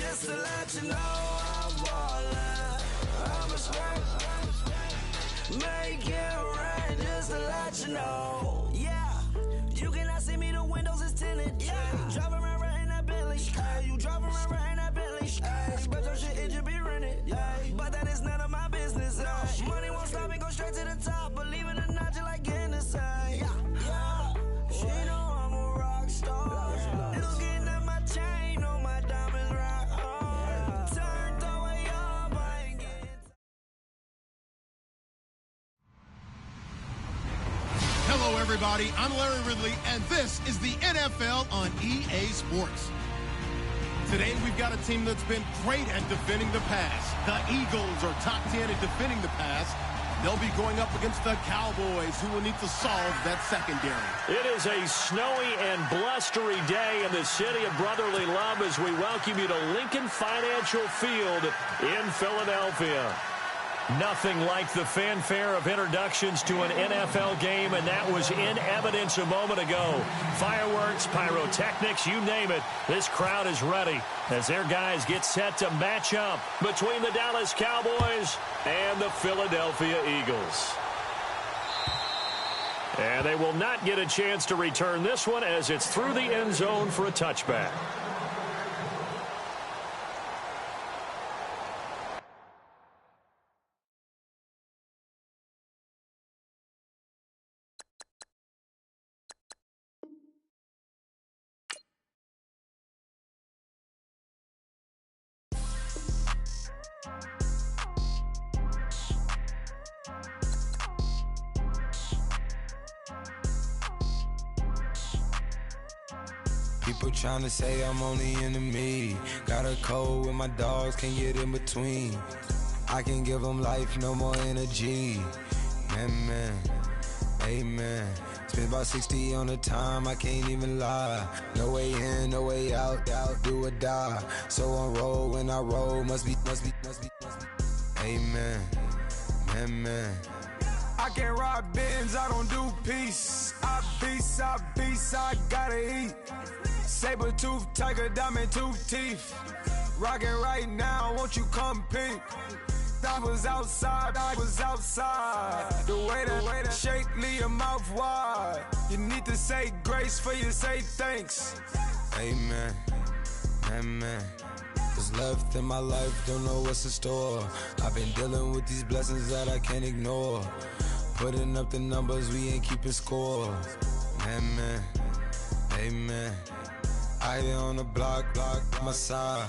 Just to let you know I'm ballin'. I'm a smack. Make it rain just to let you know. Yeah, you cannot see me, the windows is tinted. Yeah, drive around right in that Bentley. Hey, you drive around right in that Bentley. Hey, but your shit, it just be rented. Hey, but that is none of my business. Hey, money won't stop me, go straight to the top. Believe it or not, you like getting the same. Yeah, she know I'm a rock star. Looking at my chain, on my diamonds rock hard. Turned the way up, I ain't getting. Hello, everybody. I'm Larry Ridley, and this is the NFL on EA Sports. Today, we've got a team that's been great at defending the pass. The Eagles are top 10 at defending the pass. They'll be going up against the Cowboys, who will need to solve that secondary. It is a snowy and blustery day in the city of brotherly love as we welcome you to Lincoln Financial Field in Philadelphia. Nothing like the fanfare of introductions to an NFL game, and that was in evidence a moment ago. Fireworks, pyrotechnics, you name it. This crowd is ready as their guys get set to match up between the Dallas Cowboys and the Philadelphia Eagles. And they will not get a chance to return this one as it's through the end zone for a touchback. People tryna say I'm only enemy. Got a code with my dogs, can't get in between. I can give them life, no more energy. Man, amen. Spent about 60 on the time, I can't even lie. No way in, no way out, do or die. So on roll, when I roll, must be. Amen, man. I can't ride Benz, I don't do peace. I beast, I gotta eat. Saber tooth, tiger, diamond tooth teeth. Rockin' right now, won't you come peek? I was outside. The way that shake, leave your mouth wide. You need to say grace for you say thanks. Amen, amen. What's left in my life, don't know what's in store. I've been dealing with these blessings that I can't ignore. Putting up the numbers, we ain't keeping score. Amen, amen. I here on the block, my side.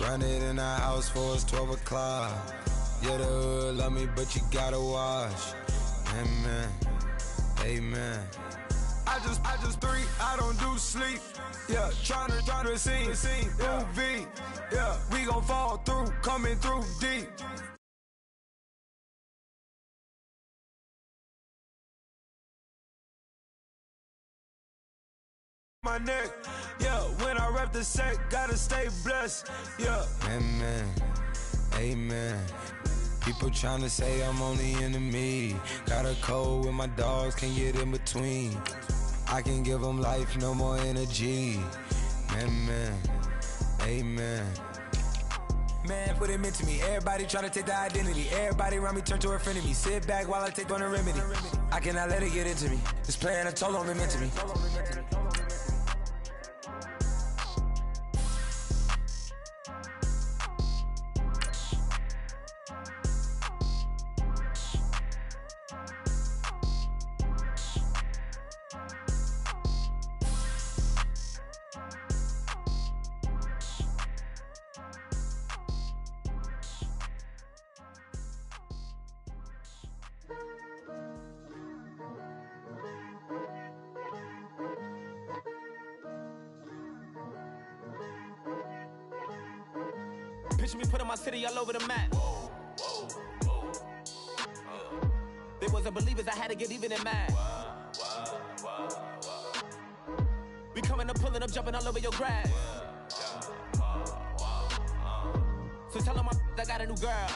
Run it in the house for us 12 o'clock. Yeah, the hood love me, but you gotta watch. Amen, amen. I just three, I don't do sleep. Yeah, tryna see, movie. Yeah, we gon' fall through, coming through deep. My neck, yeah, when I rep the set, gotta stay blessed, yeah. Amen, amen. People tryna say I'm only enemy. Got a code with my dogs, can't get in between. I can give them life, no more energy. Amen, amen. Man, put it into me. Everybody try to take the identity. Everybody around me turn to a friend of me. Sit back while I take on the remedy. I cannot let it get into me. This playing a toll on me, meant to me. Picture me putting my city all over the map. They wasn't believers, I had to get even and mad. We coming up, pulling up, jumping all over your grass. So tell them I got a new girl.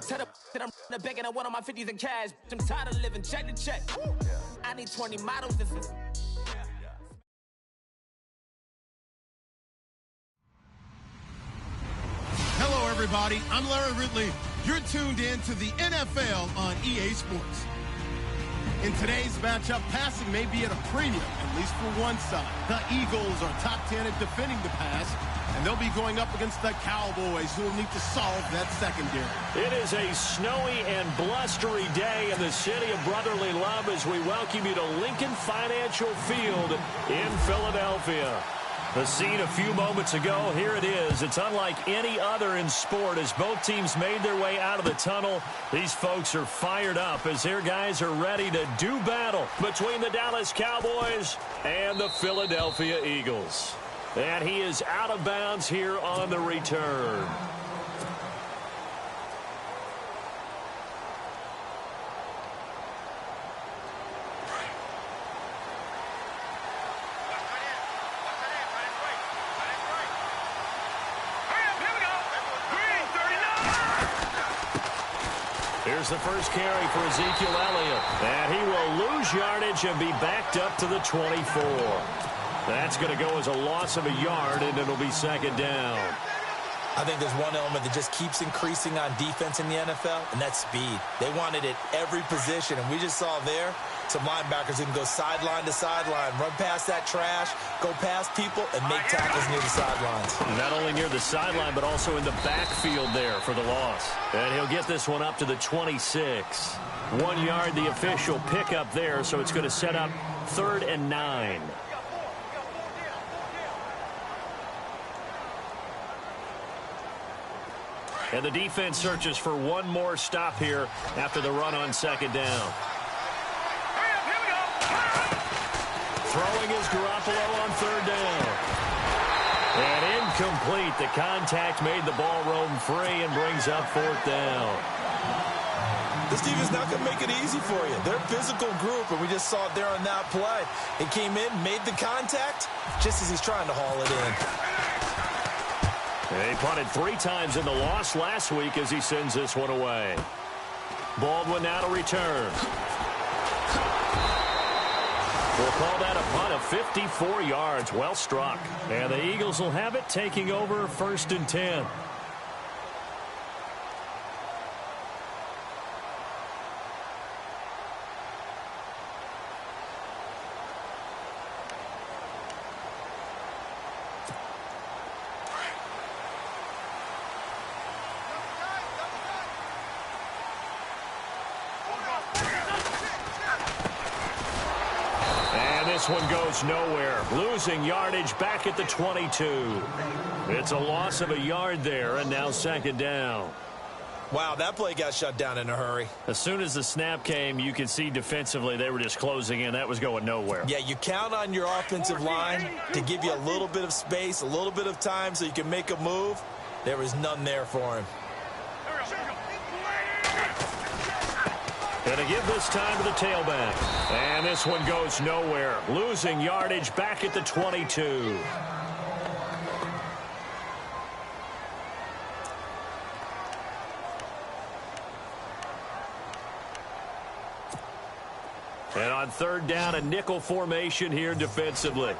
Tell them that I'm in the bank and I want all my 50s in cash. I'm tired of living check to check. I need 20 models. This is everybody. I'm Larry Ridley. You're tuned in to the NFL on EA Sports. In today's matchup, passing may be at a premium, at least for one side. The Eagles are top 10 at defending the pass, and they'll be going up against the Cowboys, who will need to solve that secondary. It is a snowy and blustery day in the city of brotherly love as we welcome you to Lincoln Financial Field in Philadelphia. The scene a few moments ago, here it is. It's unlike any other in sport as both teams made their way out of the tunnel. These folks are fired up as their guys are ready to do battle between the Dallas Cowboys and the Philadelphia Eagles. And he is out of bounds here on the return. Here's the first carry for Ezekiel Elliott. And he will lose yardage and be backed up to the 24. That's going to go as a loss of a yard, and it'll be second down. I think there's one element that just keeps increasing on defense in the NFL, and that's speed. They want it at every position, and we just saw there some linebackers who can go sideline to sideline, run past that trash, go past people, and make tackles near the sidelines. Not only near the sideline, but also in the backfield there for the loss. And he'll get this one up to the 26. 1 yard, the official pickup there, so it's going to set up 3rd and 9. And the defense searches for one more stop here after the run on second down. Throwing is Garoppolo on 3rd down. And incomplete. The contact made the ball roam free and brings up 4th down. This defense not going to make it easy for you. They're a physical group, and we just saw it there on that play. It came in, made the contact, just as he's trying to haul it in. He punted 3 times in the loss last week as he sends this one away. Baldwin now to return. We'll call that a punt of 54 yards. Well struck. And the Eagles will have it, taking over 1st and 10. This one goes nowhere. Losing yardage back at the 22. It's a loss of a yard there, and now second down. Wow, that play got shut down in a hurry. As soon as the snap came, you could see defensively they were just closing in. That was going nowhere. Yeah, you count on your offensive line to give you a little bit of space, a little bit of time so you can make a move. There was none there for him. Going to give this time to the tailback. And this one goes nowhere. Losing yardage back at the 22. And on 3rd down, a nickel formation here defensively.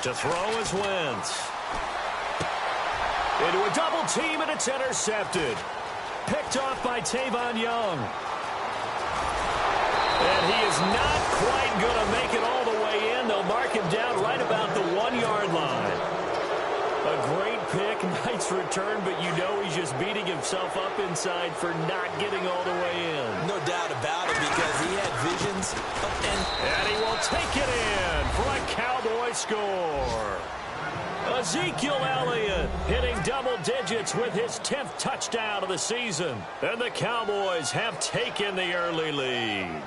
To throw is Wentz. Into a double team, and it's intercepted. Picked off by Tavon Young. And he is not quite going to make it all the way in. They'll mark him down right about the 1-yard line. A great pick, nice return, but you know he's just beating himself up inside for not getting all the way in. No doubt about it, because he had visions. And he will take it in for a Cowboy score. Ezekiel Elliott hitting double digits with his 10th touchdown of the season. And the Cowboys have taken the early lead.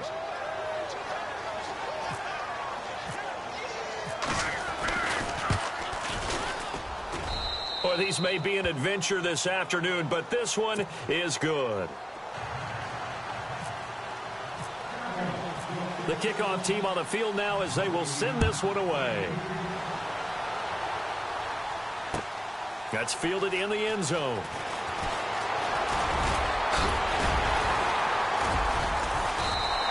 Boy, these may be an adventure this afternoon, but this one is good. The kickoff team on the field now as they will send this one away. That's fielded in the end zone.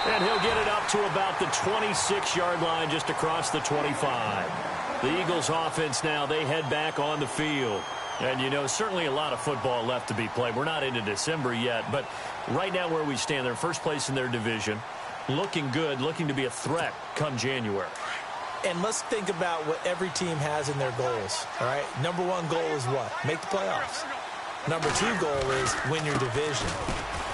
And he'll get it up to about the 26-yard line, just across the 25. The Eagles offense now, they head back on the field. And, you know, certainly a lot of football left to be played. We're not into December yet, but right now where we stand, they're first place in their division. Looking good, looking to be a threat come January. And let's think about what every team has in their goals, all right? Number one goal is what? Make the playoffs. Number two goal is win your division.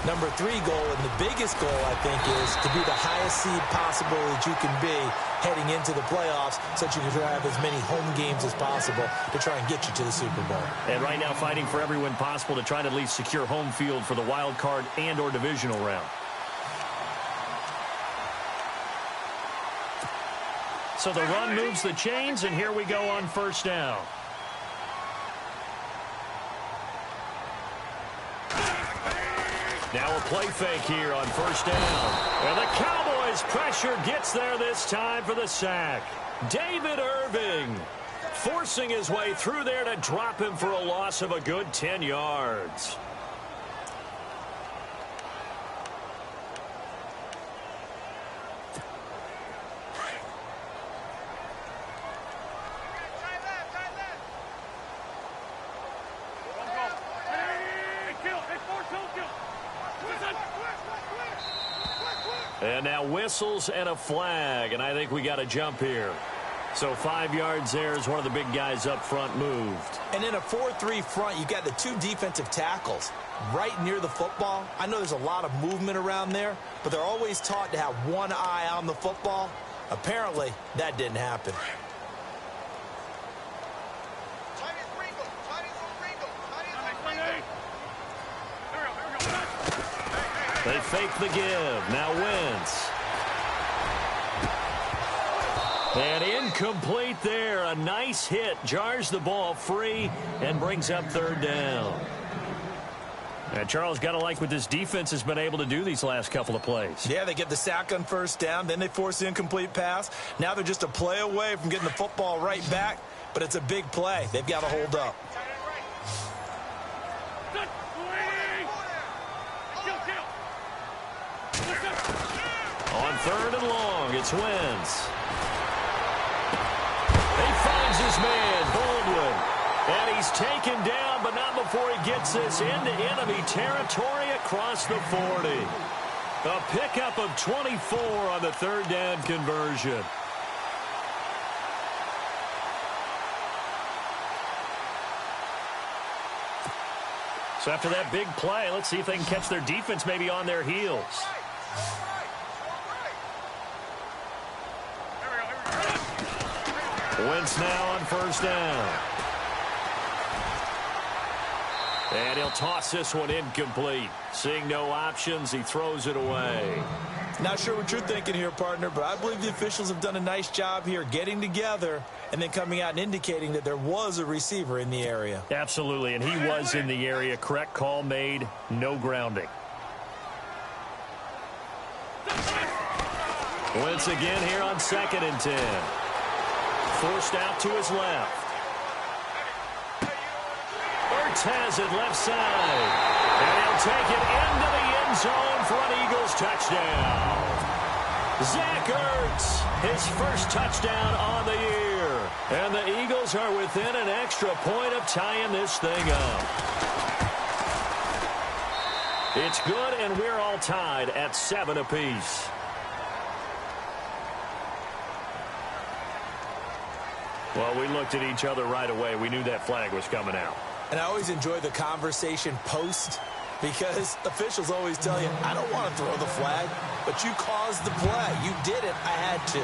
Number three goal, and the biggest goal, I think, is to be the highest seed possible that you can be heading into the playoffs so that you can have as many home games as possible to try and get you to the Super Bowl. And right now fighting for every win possible to try to at least secure home field for the wild card and or divisional round. So the run moves the chains, and here we go on first down. Now a play fake here on first down. And the Cowboys pressure gets there this time for the sack. David Irving forcing his way through there to drop him for a loss of a good 10 yards. And now whistles and a flag, and I think we got a jump here. So 5 yards there as one of the big guys up front moved. And in a 4-3 front, you got the two defensive tackles right near the football. I know there's a lot of movement around there, but they're always taught to have one eye on the football. Apparently, that didn't happen. They fake the give. Now Wentz. And incomplete there. A nice hit. Jars the ball free and brings up third down. And Charles, got to like what this defense has been able to do these last couple of plays. Yeah, they get the sack on first down. Then they force the incomplete pass. Now they're just a play away from getting the football right back. But it's a big play. They've got to hold up. On third and long, it's Wentz. He finds his man, Baldwin. And he's taken down, but not before he gets this into enemy territory across the 40. A pickup of 24 on the third down conversion. So after that big play, let's see if they can catch their defense maybe on their heels. Wentz now on first down. And he'll toss this one incomplete. Seeing no options, he throws it away. Not sure what you're thinking here, partner, but I believe the officials have done a nice job here getting together and then coming out and indicating that there was a receiver in the area. Absolutely, and he was in the area. Correct call made, no grounding. Wentz again here on 2nd and 10. Forced out to his left. Ertz has it left side. And he'll take it into the end zone for an Eagles touchdown. Zach Ertz, his first touchdown on the year. And the Eagles are within an extra point of tying this thing up. It's good, and we're all tied at 7 apiece. Well, we looked at each other right away. We knew that flag was coming out. And I always enjoy the conversation post because officials always tell you, I don't want to throw the flag, but you caused the play. You did it. I had to.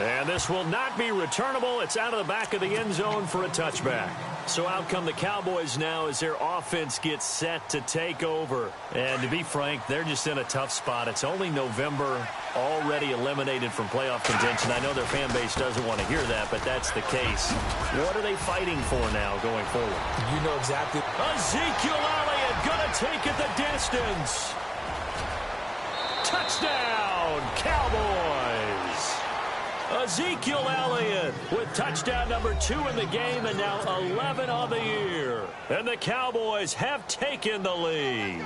And this will not be returnable. It's out of the back of the end zone for a touchback. So out come the Cowboys now as their offense gets set to take over. And to be frank, they're just in a tough spot. It's only November, already eliminated from playoff contention. I know their fan base doesn't want to hear that, but that's the case. What are they fighting for now going forward? You know exactly. Ezekiel Elliott going to take it the distance. Touchdown, Cowboys. Ezekiel Elliott with touchdown number 2 in the game and now 11 on the year. And the Cowboys have taken the lead.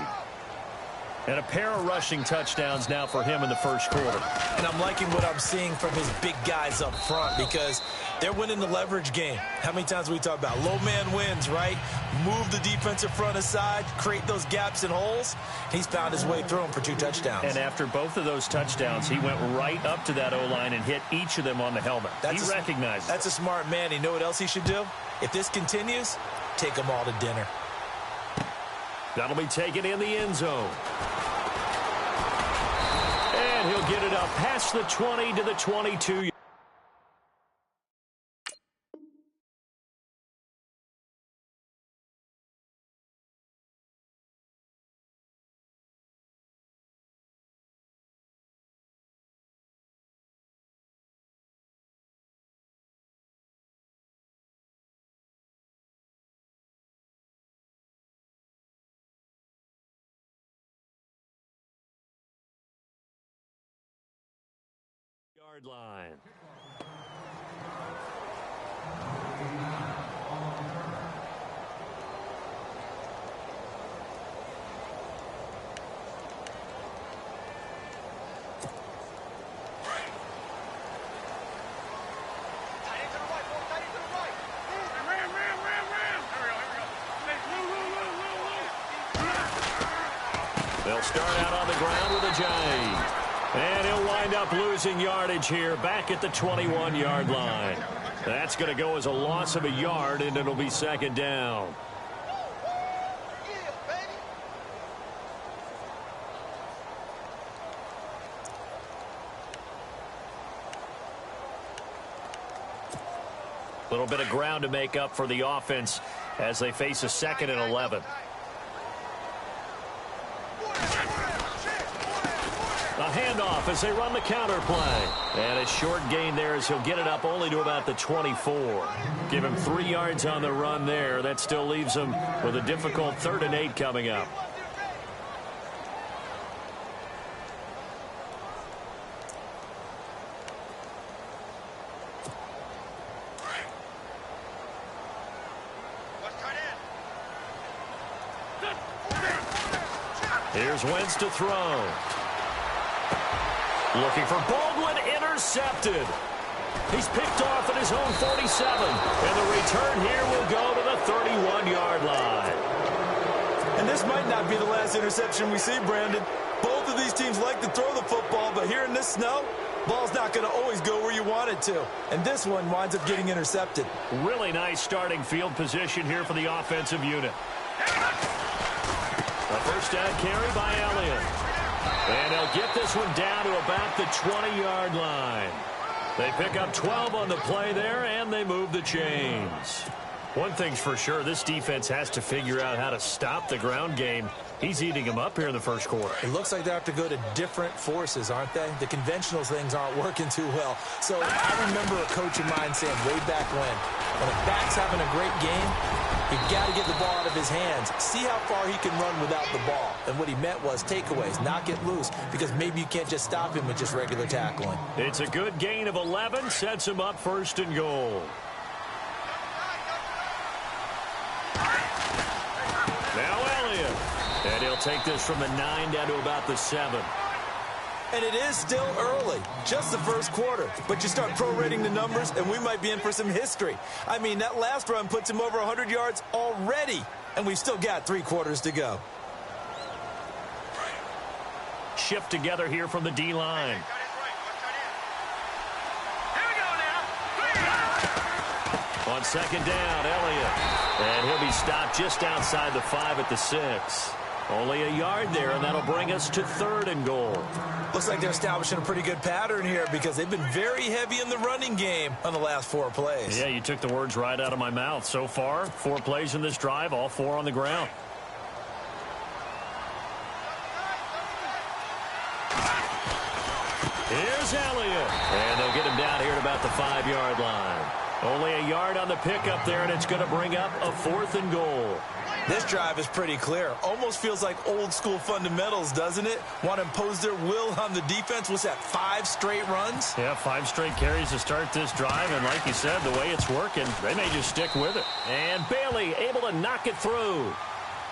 And a pair of rushing touchdowns now for him in the first quarter. And I'm liking what I'm seeing from his big guys up front because they're winning the leverage game. How many times we talk about low man wins, right? Move the defensive front aside, create those gaps and holes. He's found his way through them for 2 touchdowns. And after both of those touchdowns, he went right up to that O-line and hit each of them on the helmet. He recognized it. That's a smart man. You know what else he should do? If this continues, take them all to dinner. That'll be taken in the end zone. And he'll get it up past the 20 to the 22. Yard line. They'll start out on the ground with a J. And he'll wind up losing yardage here back at the 21-yard line. That's going to go as a loss of a yard, and it'll be second down. A little bit of ground to make up for the offense as they face a 2nd and 11. A handoff as they run the counter play. And a short gain there as he'll get it up only to about the 24. Give him 3 yards on the run there. That still leaves him with a difficult 3rd and 8 coming up. Here's Wentz to throw. Looking for Baldwin, intercepted. He's picked off at his own 47. And the return here will go to the 31-yard line. And this might not be the last interception we see, Brandon. Both of these teams like to throw the football, but here in this snow, ball's not going to always go where you want it to. And this one winds up getting intercepted. Really nice starting field position here for the offensive unit. A first down carry by Elliott. And they'll get this one down to about the 20-yard line. They pick up 12 on the play there, and they move the chains. One thing's for sure, this defense has to figure out how to stop the ground game. He's eating them up here in the first quarter. It looks like they have to go to different forces, aren't they? The conventional things aren't working too well. So I remember a coach of mine saying way back when a back's having a great game, you've got to get the ball out of his hands. See how far he can run without the ball. And what he meant was takeaways, knock it loose, because maybe you can't just stop him with just regular tackling. It's a good gain of 11, sets him up 1st and goal. Now Elliott. And he'll take this from the 9 down to about the 7. And it is still early, just the first quarter. But you start prorating the numbers, and we might be in for some history. I mean, that last run puts him over 100 yards already, and we've still got 3 quarters to go. Shift together here from the D-line. On 2nd down, Elliott. And he'll be stopped just outside the 5 at the 6. Only a yard there, and that'll bring us to 3rd and goal. Looks like they're establishing a pretty good pattern here because they've been very heavy in the running game on the last 4 plays. Yeah, you took the words right out of my mouth. So far, 4 plays in this drive, all 4 on the ground. Here's Elliott. And they'll get him down here at about the 5-yard line. Only a yard on the pickup there, and it's going to bring up a 4th and goal. This drive is pretty clear. Almost feels like old school fundamentals, doesn't it? Want to impose their will on the defense. What's that, 5 straight runs? Yeah, 5 straight carries to start this drive. And like you said, the way it's working, they may just stick with it. And Bailey able to knock it through.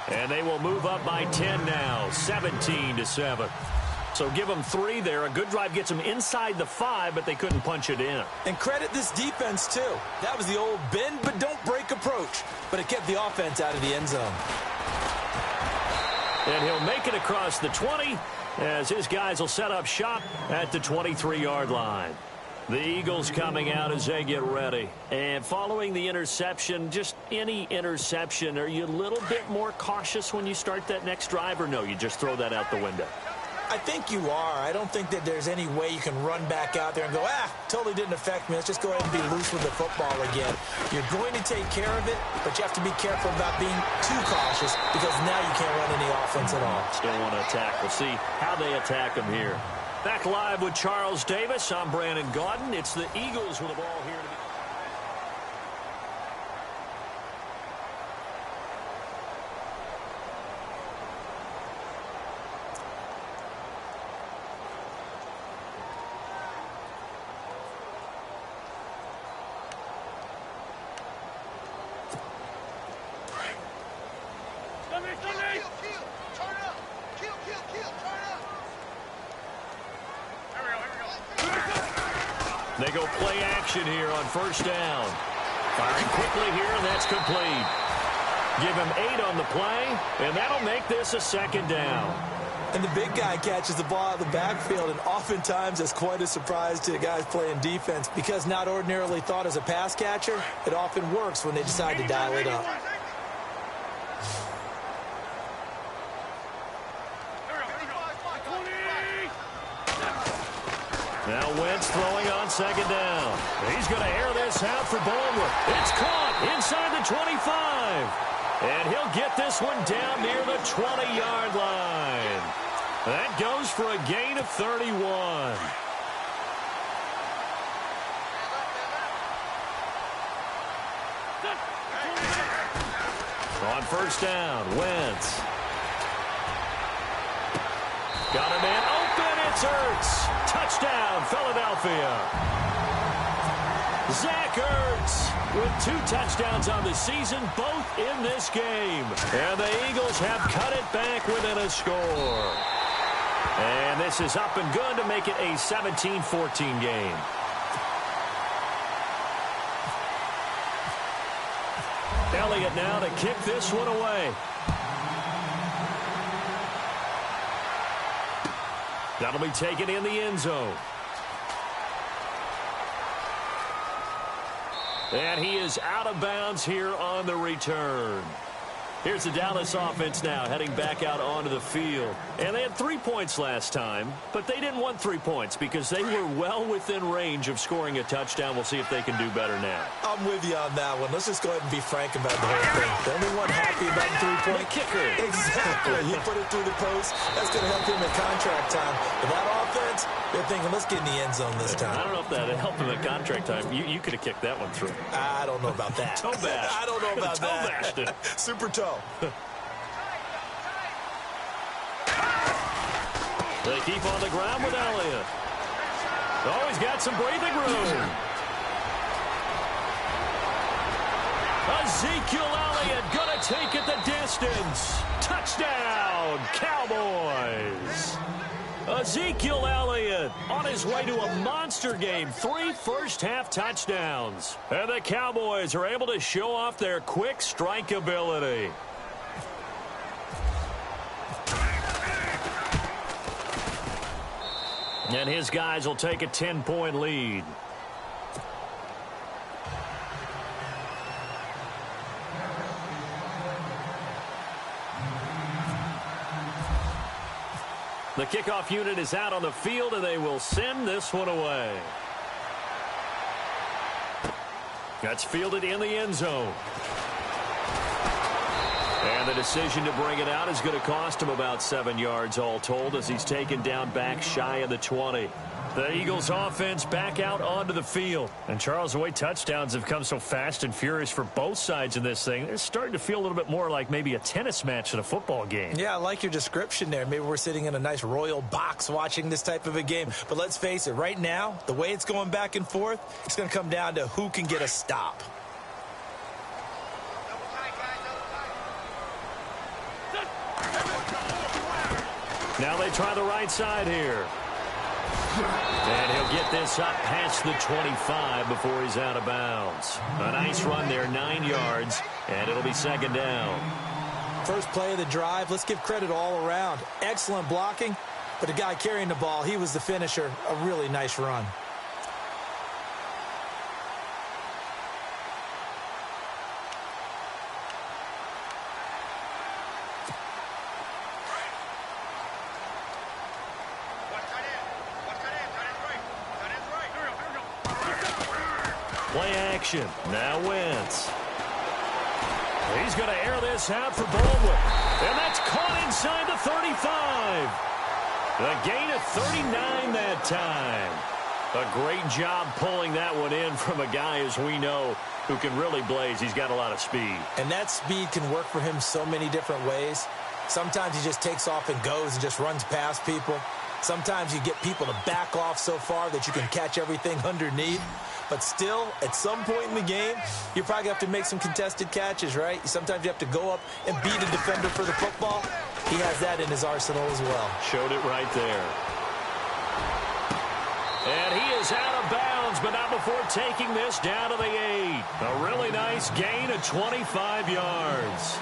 And they will move up by 10 now, 17-7. So give them 3 there. A good drive gets them inside the 5, but they couldn't punch it in. And credit this defense, too. That was the old bend but don't break approach. But it kept the offense out of the end zone. And he'll make it across the 20 as his guys will set up shop at the 23-yard line. The Eagles coming out as they get ready. And following the interception, just any interception, are you a little bit more cautious when you start that next drive, or no, you just throw that out the window? I think you are. I don't think that there's any way you can run back out there and go, totally didn't affect me. Let's just go ahead and be loose with the football again. You're going to take care of it, but you have to be careful about being too cautious because now you can't run any offense at all. Still want to attack. We'll see how they attack them here. Back live with Charles Davis. I'm Brandon Gaudin. It's the Eagles with the ball here. They go play action here on first down. Firing quickly here, and that's complete. Give him 8 on the play, and that'll make this a second down. And the big guy catches the ball out of the backfield, and oftentimes it's quite a surprise to the guys playing defense because not ordinarily thought as a pass catcher, it often works when they decide to dial it up. Now Wentz throwing on second down. He's going to air this out for Baldwin. It's caught inside the 25. And he'll get this one down near the 20-yard line. That goes for a gain of 31. On first down, Wentz. Got a man open. It's Ertz. Touchdown, Philadelphia. Zach Ertz with 2 touchdowns on the season, both in this game. And the Eagles have cut it back within a score. And this is up and good to make it a 17-14 game. Elliott now to kick this one away. That'll be taken in the end zone. And he is out of bounds here on the return. Here's the Dallas offense now heading back out onto the field. And they had 3 points last time, but they didn't want 3 points because they were well within range of scoring a touchdown. We'll see if they can do better now. I'm with you on that one. Let's just go ahead and be frank about the whole thing. The only one happy about the 3-point kicker. Exactly. He put it through the post. That's going to help him in contract time. But that offense, they're thinking, let's get in the end zone this time. I don't know if that helped him at contract time. You could have kicked that one through. I don't know about that. Toe bash. I don't know about Toe that. bashed it. Super toe. They keep on the ground with Elliott. Oh, he's got some breathing room. Ezekiel Elliott going to take it the distance. Touchdown, Cowboys. Ezekiel Elliott on his way to a monster game. 3 first-half touchdowns. And the Cowboys are able to show off their quick strike ability. And his guys will take a 10-point lead. The kickoff unit is out on the field, and they will send this one away. That's fielded in the end zone. And the decision to bring it out is going to cost him about 7 yards all told as he's taken down back shy of the 20. The Eagles offense back out onto the field. And Charles, the way touchdowns have come so fast and furious for both sides in this thing, it's starting to feel a little bit more like maybe a tennis match than a football game. Yeah, I like your description there. Maybe we're sitting in a nice royal box watching this type of a game. But let's face it, right now, the way it's going back and forth, it's going to come down to who can get a stop. Now they try the right side here. And he'll get this up past the 25 before he's out of bounds. A nice run there, 9 yards, and it'll be second down. First play of the drive, let's give credit all around. Excellent blocking, but the guy carrying the ball, he was the finisher. A really nice run. Play action. Now Wentz. He's going to air this out for Baldwin. And that's caught inside the 35. A gain of 39 that time. A great job pulling that one in from a guy, as we know, who can really blaze. He's got a lot of speed. And that speed can work for him so many different ways. Sometimes he just takes off and goes and just runs past people. Sometimes you get people to back off so far that you can catch everything underneath. But still, at some point in the game, you probably have to make some contested catches, right? Sometimes you have to go up and beat a defender for the football. He has that in his arsenal as well. Showed it right there. And he is out of bounds, but not before taking this down to the 8. A really nice gain of 25 yards.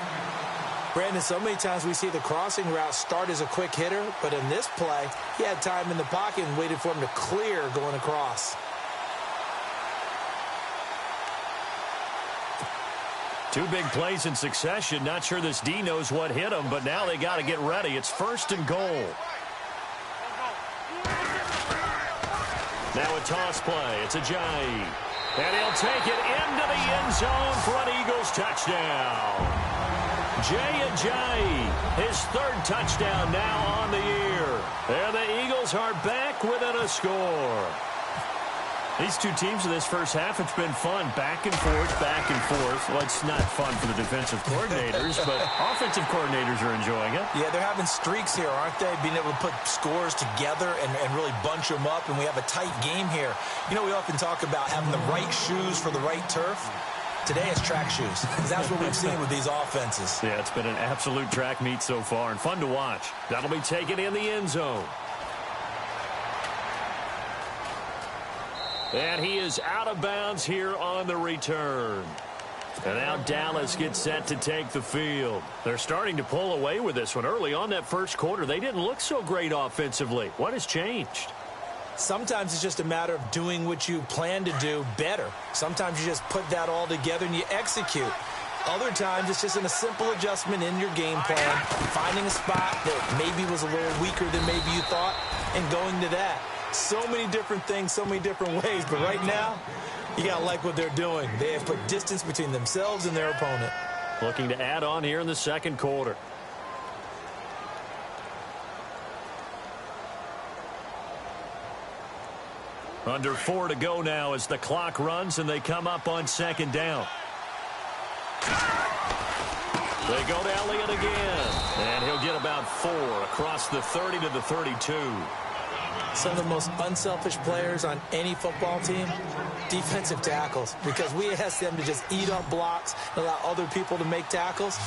Brandon, so many times we see the crossing route start as a quick hitter, but in this play, he had time in the pocket and waited for him to clear going across. Two big plays in succession. Not sure this D knows what hit him, but now they got to get ready. It's 1st and goal. Now a toss play. It's Ajayi. And he'll take it into the end zone for an Eagles touchdown. Jay Ajayi, his 3rd touchdown now on the year. And the Eagles are back within a score. These two teams in this first half, it's been fun. Back and forth, back and forth. Well, it's not fun for the defensive coordinators, but offensive coordinators are enjoying it. Yeah, they're having streaks here, aren't they? Being able to put scores together and really bunch them up, and we have a tight game here. You know, we often talk about having the right shoes for the right turf. Today it's track shoes, because that's what we've seen with these offenses. Yeah, it's been an absolute track meet so far, and fun to watch. That'll be taken in the end zone. And he is out of bounds here on the return. And now Dallas gets set to take the field. They're starting to pull away with this one. Early on that first quarter, they didn't look so great offensively. What has changed? Sometimes it's just a matter of doing what you plan to do better. Sometimes you just put that all together and you execute. Other times it's just a simple adjustment in your game plan, finding a spot that maybe was a little weaker than maybe you thought, and going to that. So many different things, so many different ways. But right now, you got to like what they're doing. They have put distance between themselves and their opponent. Looking to add on here in the second quarter. Under 4 to go now as the clock runs and they come up on second down. They go to Elliott again. And he'll get about 4 across the 30 to the 32. Some of the most unselfish players on any football team, defensive tackles, because we ask them to just eat up blocks and allow other people to make tackles.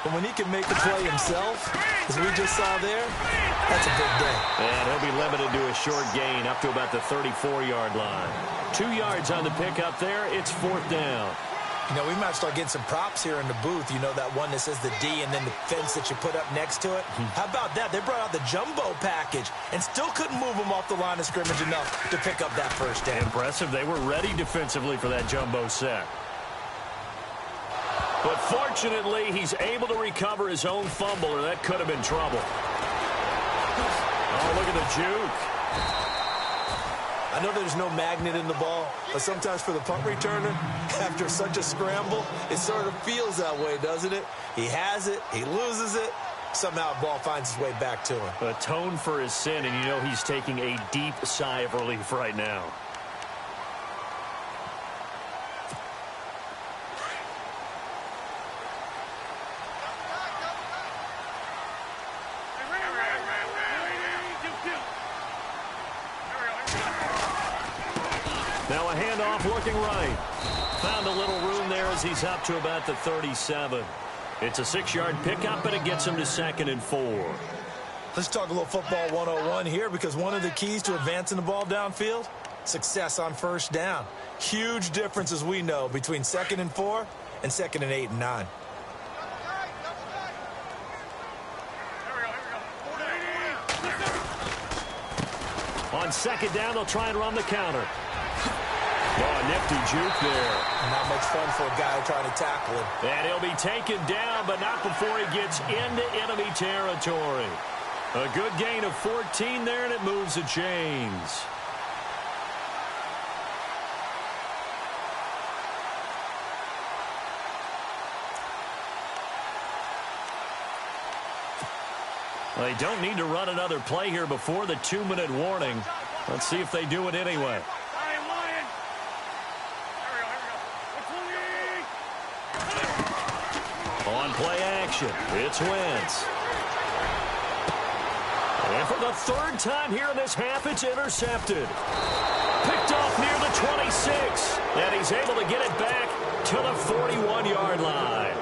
But when he can make the play himself, as we just saw there, that's a big day. And he'll be limited to a short gain up to about the 34-yard line. 2 yards on the pickup there. It's 4th down. You know, we might start getting some props here in the booth. You know, that one that says the D and then the fence that you put up next to it. How about that? They brought out the jumbo package and still couldn't move them off the line of scrimmage enough to pick up that first down. Impressive. They were ready defensively for that jumbo set. But fortunately, he's able to recover his own fumble, or that could have been trouble. Oh, look at the juke. I know there's no magnet in the ball, but sometimes for the punt returner, after such a scramble, it sort of feels that way, doesn't it? He has it, he loses it, somehow the ball finds its way back to him. Atone for his sin, and you know he's taking a deep sigh of relief right now. Now a handoff looking right. Found a little room there as he's up to about the 37. It's a 6-yard pickup, and it gets him to 2nd and 4. Let's talk a little football 101 here, because one of the keys to advancing the ball downfield, success on first down. Huge difference, as we know, between 2nd and 4 and 2nd and 8 and 9. On 2nd down, they'll try and run the counter. Oh, a nifty juke there. Not much fun for a guy trying to tackle him. And he'll be taken down, but not before he gets into enemy territory. A good gain of 14 there, and it moves the chains. They don't need to run another play here before the 2-minute warning. Let's see if they do it anyway. On play action, it's Wentz. And for the 3rd time here in this half, it's intercepted. Picked off near the 26. And he's able to get it back to the 41-yard line.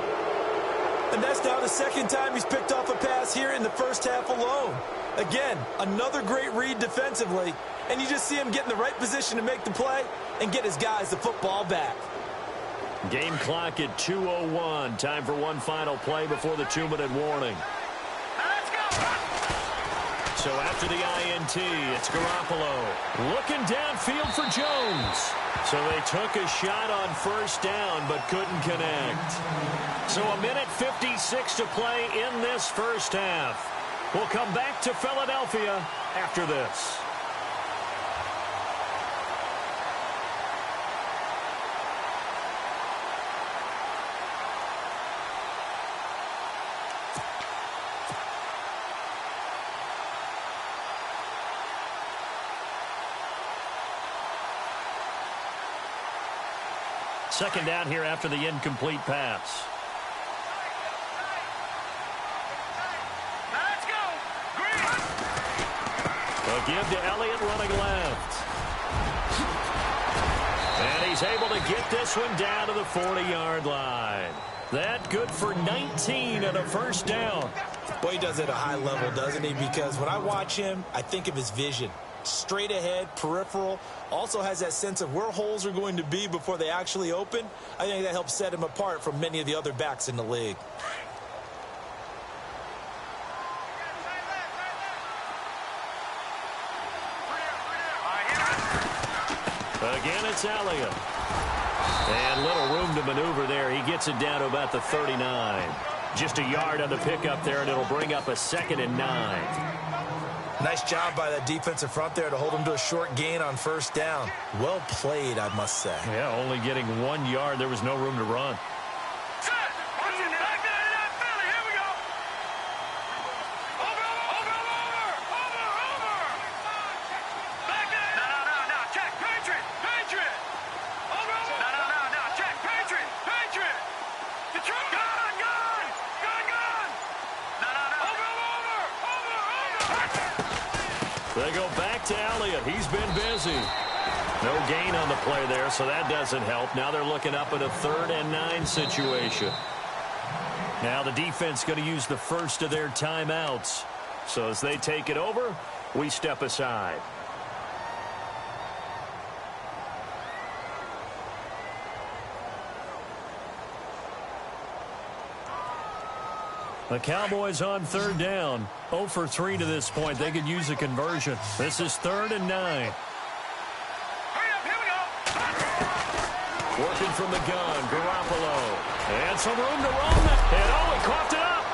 And that's now the 2nd time he's picked off a pass here in the first half alone. Again, another great read defensively. And you just see him get in the right position to make the play and get his guys the football back. Game clock at 2:01. Time for one final play before the 2-minute warning. So after the INT, it's Garoppolo looking downfield for Jones. So they took a shot on first down but couldn't connect. So 1:56 to play in this first half. We'll come back to Philadelphia after this. Second down here after the incomplete pass. Let's go. A give to Elliott running left. And he's able to get this one down to the 40-yard line. That good for 19 and a first down. Boy, he does it at a high level, doesn't he? Because when I watch him, I think of his vision. Straight ahead, peripheral, also has that sense of where holes are going to be before they actually open. I think that helps set him apart from many of the other backs in the league. Again, it's Elliott. And little room to maneuver there. He gets it down to about the 39. Just a yard on the pickup there, and it'll bring up a 2nd and 9. Nice job by that defensive front there to hold him to a short gain on first down. Well played, I must say. Yeah, only getting 1 yard. There was no room to run. They go back to Elliott. He's been busy. No gain on the play there, so that doesn't help. Now they're looking up at a 3rd and 9 situation. Now the defense going to use the first of their timeouts. So as they take it over, we step aside. The Cowboys on 3rd down. 0 for 3 to this point. They could use a conversion. This is 3rd and 9. Working from the gun, Garoppolo. And some room to roam. And he coughed it up.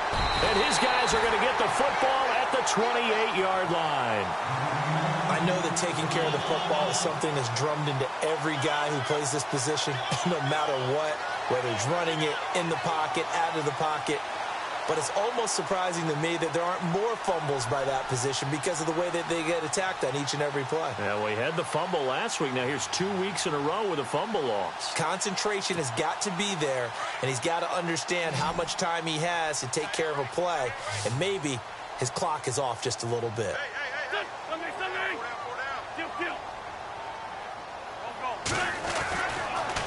And his guys are going to get the football at the 28-yard line. I know that taking care of the football is something that's drummed into every guy who plays this position, no matter what, whether he's running it in the pocket, out of the pocket. But it's almost surprising to me that there aren't more fumbles by that position because of the way that they get attacked on each and every play. Yeah, we had the fumble last week. Now here's 2 weeks in a row with a fumble loss. Concentration has got to be there, and he's got to understand how much time he has to take care of a play. And maybe his clock is off just a little bit.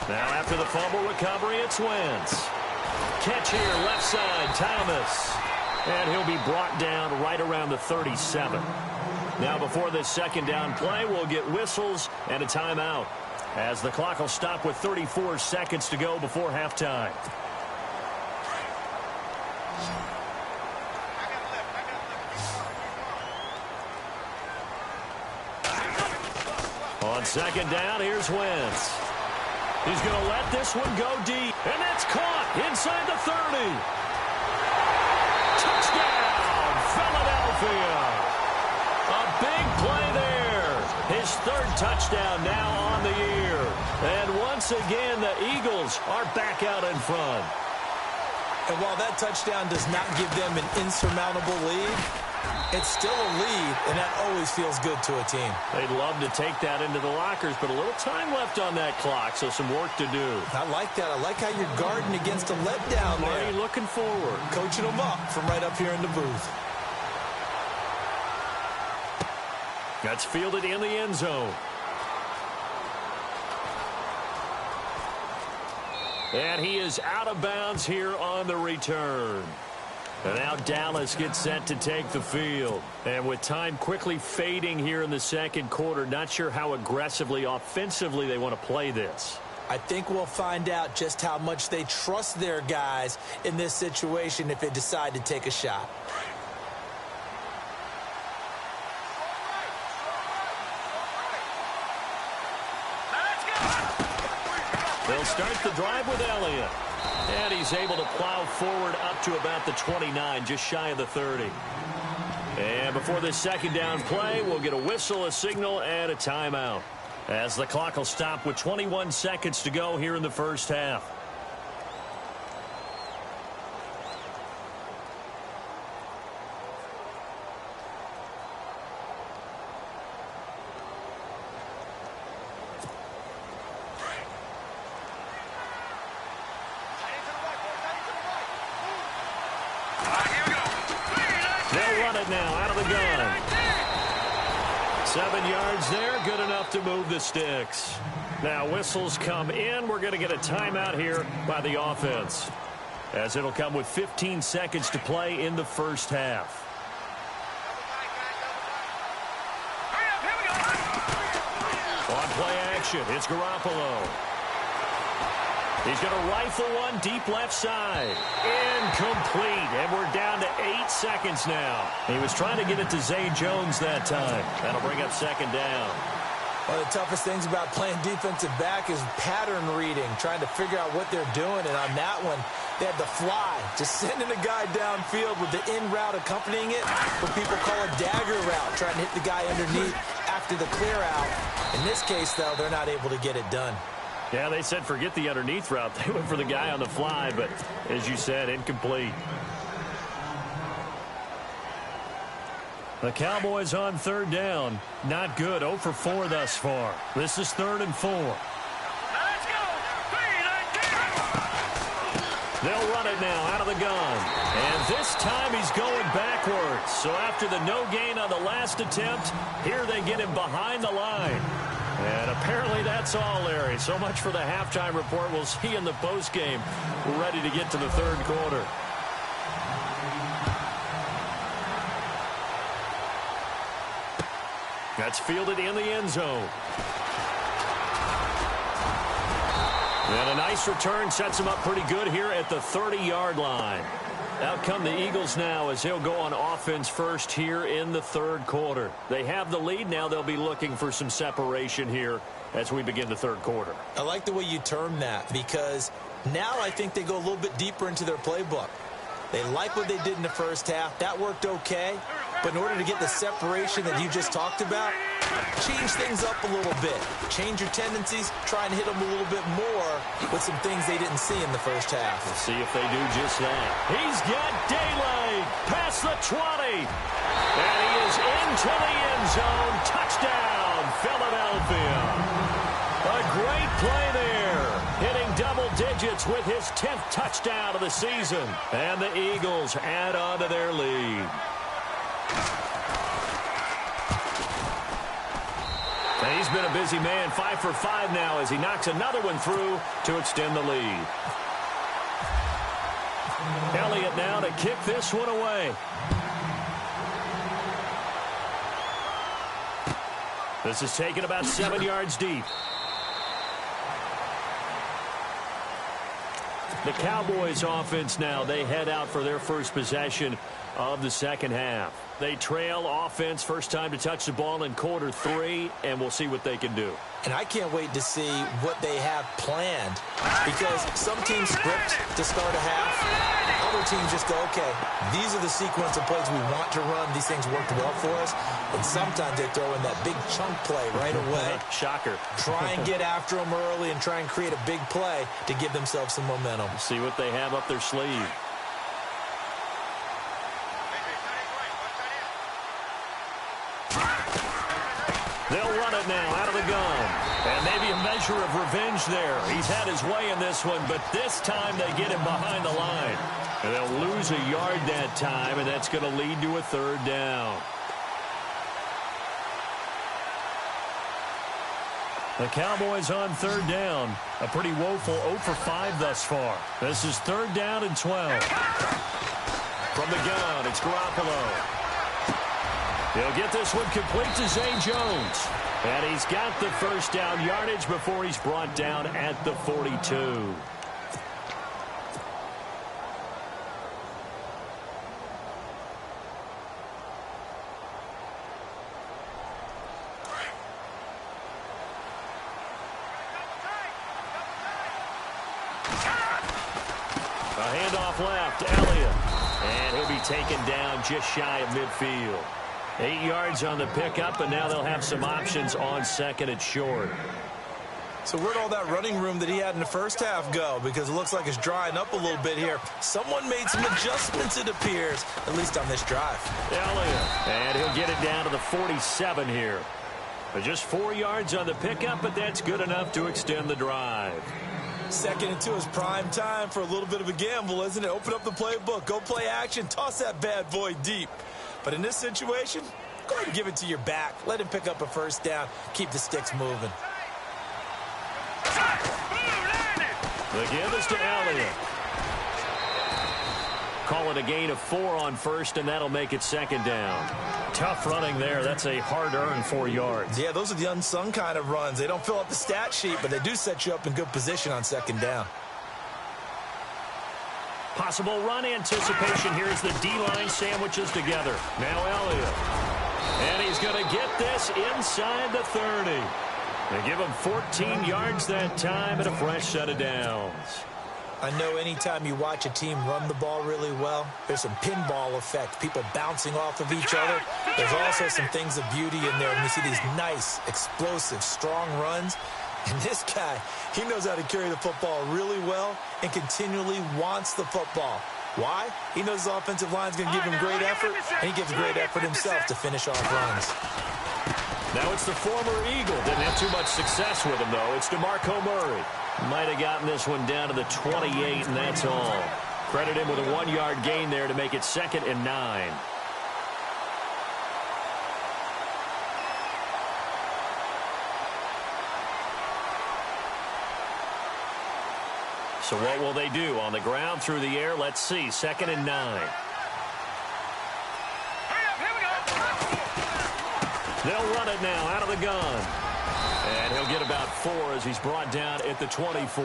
Now after the fumble recovery, it's Wentz. Catch here, left side, Thomas. And he'll be brought down right around the 37. Now, before this second down play, we'll get whistles and a timeout, as the clock will stop with 34 seconds to go before halftime. On second down, here's Wentz. He's going to let this one go deep, and it's caught inside the 30. Touchdown, Philadelphia. A big play there. His third touchdown now on the year. And once again, the Eagles are back out in front. And while that touchdown does not give them an insurmountable lead, it's still a lead, and that always feels good to a team. They'd love to take that into the lockers, but a little time left on that clock, so some work to do. I like that. I like how you're guarding against a letdown there. Marty looking forward. Coaching them up from right up here in the booth. That's fielded in the end zone. And he is out of bounds here on the return. And now Dallas gets set to take the field. And with time quickly fading here in the second quarter, not sure how aggressively, offensively they want to play this. I think we'll find out just how much they trust their guys in this situation if they decide to take a shot. They'll start the drive with Elliott. And he's able to plow forward up to about the 29, just shy of the 30. And before this second down play, we'll get a whistle, a signal, and a timeout, as the clock will stop with 21 seconds to go here in the first half. Now out of the gun. 7 yards there, good enough to move the sticks. Now whistles come in. We're going to get a timeout here by the offense, as it'll come with 15 seconds to play in the first half. On play action, it's Garoppolo. He's going to rifle one deep left side. Incomplete. And we're down to 8 seconds now. He was trying to get it to Zay Jones that time. That'll bring up second down. One of the toughest things about playing defensive back is pattern reading, trying to figure out what they're doing. And on that one, they had the fly, just sending a guy downfield with the in route accompanying it, what people call a dagger route, trying to hit the guy underneath after the clear out. In this case, though, they're not able to get it done. Yeah, they said forget the underneath route. They went for the guy on the fly, but as you said, incomplete. The Cowboys on third down. Not good. 0 for 4 thus far. This is 3rd and 4. Let's go. They'll run it now out of the gun. And this time he's going backwards. So after the no gain on the last attempt, here they get him behind the line. And apparently that's all, Larry. So much for the halftime report. We'll see in the postgame. We're ready to get to the third quarter. That's fielded in the end zone. And a nice return sets him up pretty good here at the 30-yard line. Out come the Eagles now as they'll go on offense first here in the third quarter. They have the lead. Now they'll be looking for some separation here as we begin the third quarter. I like the way you term that, because now I think they go a little bit deeper into their playbook. They like what they did in the first half. That worked okay. But in order to get the separation that you just talked about, change things up a little bit. Change your tendencies. Try and hit them a little bit more with some things they didn't see in the first half. We'll see if they do just that. He's got daylight past the 20. And he is into the end zone. Touchdown, Philadelphia. A great play there. Hitting double digits with his 10th touchdown of the season. And the Eagles add on to their lead. And he's been a busy man, 5 for 5 now as he knocks another one through to extend the lead. Now Elliott now to kick this one away. This is taken about 7 yards deep. The Cowboys offense now, they head out for their first possession of the second half. They trail offense first time to touch the ball in quarter 3, and we'll see what they can do. And I can't wait to see what they have planned, because some teams script to start a half. Other teams just go, okay, these are the sequence of plays we want to run. These things worked well for us. And sometimes they throw in that big chunk play right away. Shocker. Try and get after them early and try and create a big play to give themselves some momentum. See what they have up their sleeve. They'll run it now out of the gun. And maybe a measure of revenge there. He's had his way in this one, but this time they get him behind the line. And they'll lose a yard that time, and that's going to lead to a third down. The Cowboys on third down. A pretty woeful 0 for 5 thus far. This is third down and 12. From the gun, it's Garoppolo. He'll get this one complete to Zay Jones. And he's got the first down yardage before he's brought down at the 42. A handoff left, Elliott. And he'll be taken down just shy of midfield. 8 yards on the pickup, and now they'll have some options on second and short. So where'd all that running room that he had in the first half go? Because it looks like it's drying up a little bit here. Someone made some adjustments, it appears, at least on this drive. Elliott, and he'll get it down to the 47 here. Just 4 yards on the pickup, but that's good enough to extend the drive. 2nd and 2 is prime time for a little bit of a gamble, isn't it? Open up the playbook, go play action, toss that bad boy deep. But in this situation, go ahead and give it to your back. Let him pick up a first down. Keep the sticks moving. The give is to Elliott. Call it a gain of 4 on first, and that'll make it second down. Tough running there. That's a hard-earned 4 yards. Yeah, those are the unsung kind of runs. They don't fill up the stat sheet, but they do set you up in good position on second down. Possible run anticipation. Here's the D-line sandwiches together. Now Elliott. And he's going to get this inside the 30. They give him 14 yards that time and a fresh set of downs. I know anytime you watch a team run the ball really well, there's some pinball effect, people bouncing off of each other. There's also some things of beauty in there when you see these nice, explosive, strong runs. And this guy, he knows how to carry the football really well and continually wants the football. Why? He knows his offensive line's going to give him great effort, and he gives great effort himself to finish off runs. Now it's the former Eagle. Didn't have too much success with him, though. It's DeMarco Murray. Might have gotten this one down to the 28, and that's all. Credit him with a 1-yard gain there to make it 2nd and 9. So what will they do? On the ground, through the air? Let's see. 2nd and 9. They'll run it now out of the gun. And he'll get about 4 as he's brought down at the 24.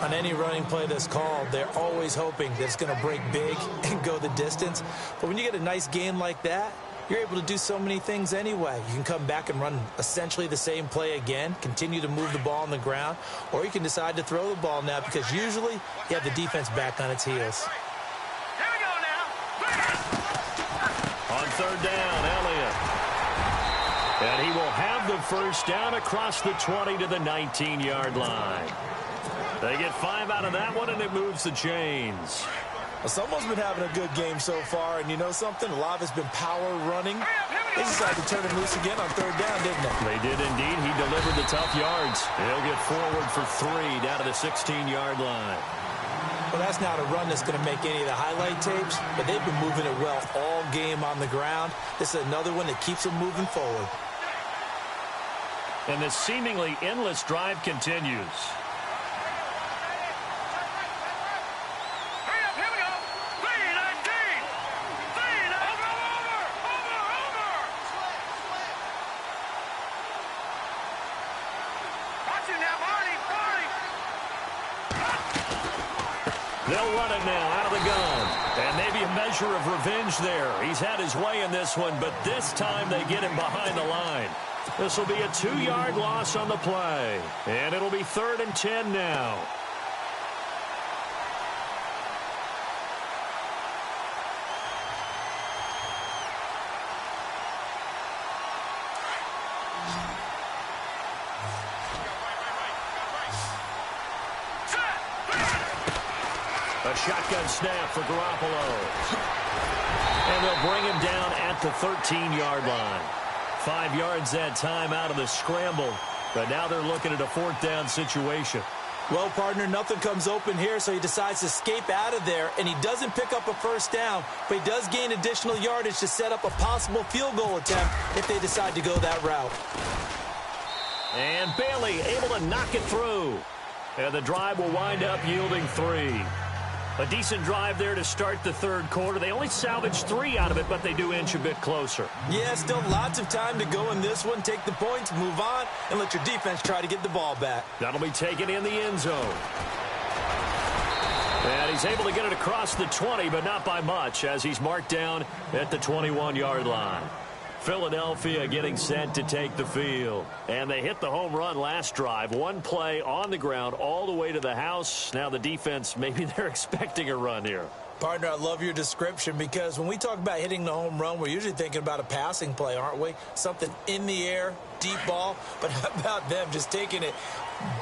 On any running play that's called, they're always hoping that it's going to break big and go the distance. But when you get a nice gain like that, you're able to do so many things anyway. You can come back and run essentially the same play again, continue to move the ball on the ground, or you can decide to throw the ball now because usually you have the defense back on its heels. Here we go now. On third down, Elliott. And he will have the first down across the 20 to the 19-yard line. They get 5 out of that one, and it moves the chains. Well, someone's been having a good game so far, and you know something? A lot of it's been power running. They decided to turn him loose again on third down, didn't they? They did indeed. He delivered the tough yards. He'll get forward for 3 down to the 16-yard line. Well, that's not a run that's going to make any of the highlight tapes, but they've been moving it well all game on the ground. This is another one that keeps them moving forward. And this seemingly endless drive continues. Here we go. They'll run it now out of the gun. And maybe a measure of revenge there. He's had his way in this one, but this time they get him behind the line. This will be a 2-yard loss on the play. And it'll be 3rd and 10 now. A shotgun snap for Garoppolo. And they'll bring him down at the 13-yard line. 5 yards that time out of the scramble. But now they're looking at a 4th down situation. Well, partner, nothing comes open here, so he decides to escape out of there, and he doesn't pick up a 1st down, but he does gain additional yardage to set up a possible field goal attempt if they decide to go that route. And Bailey able to knock it through. And the drive will wind up yielding 3. A decent drive there to start the 3rd quarter. They only salvaged 3 out of it, but they do inch a bit closer. Yeah, still lots of time to go in this one. Take the points, move on, and let your defense try to get the ball back. That'll be taken in the end zone. And he's able to get it across the 20, but not by much, as he's marked down at the 21-yard line. Philadelphia getting set to take the field. And they hit the home run last drive. 1 play on the ground all the way to the house. Now the defense, maybe they're expecting a run here. Partner, I love your description because when we talk about hitting the home run, we're usually thinking about a passing play, aren't we? Something in the air, deep ball. But how about them just taking it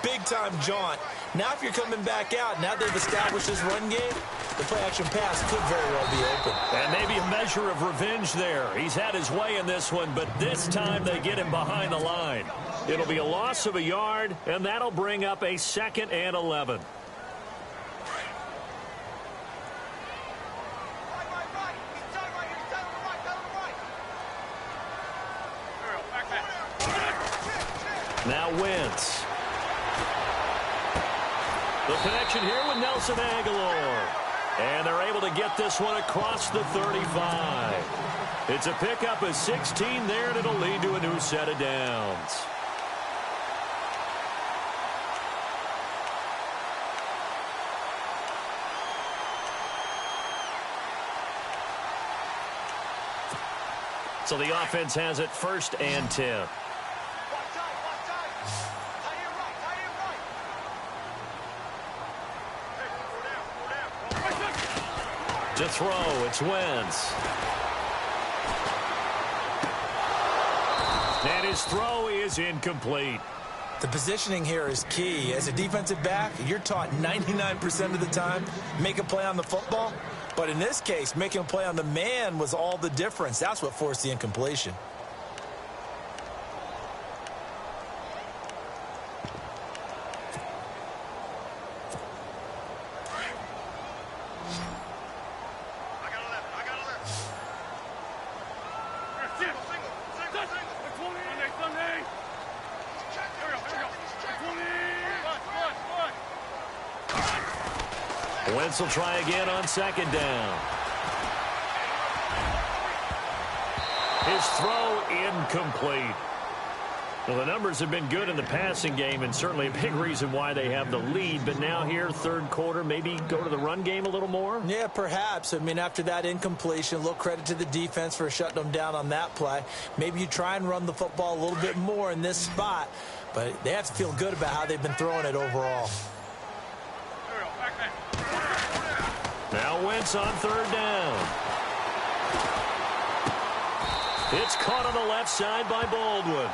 big-time jaunt? Now if you're coming back out, now they've established this run game, the play-action pass could very well be open. And maybe a measure of revenge there. He's had his way in this one, but this time they get him behind the line. It'll be a loss of a yard, and that'll bring up a 2nd and 11. Now Wentz. The connection here with Nelson Aguilar. And they're able to get this one across the 35. It's a pickup of 16 there, and it'll lead to a new set of downs. So the offense has it 1st and 10. To throw, it's Wentz. And his throw is incomplete. The positioning here is key. As a defensive back, you're taught 99% of the time, make a play on the football. But in this case, making a play on the man was all the difference. That's what forced the incompletion. Wentz will try again on 2nd down. His throw incomplete. Well, the numbers have been good in the passing game, and certainly a big reason why they have the lead. But now here, 3rd quarter, maybe go to the run game a little more? Yeah, perhaps. I mean, after that incompletion, a little credit to the defense for shutting them down on that play. Maybe you try and run the football a little bit more in this spot. But they have to feel good about how they've been throwing it overall. Now Wentz on 3rd down. It's caught on the left side by Baldwin.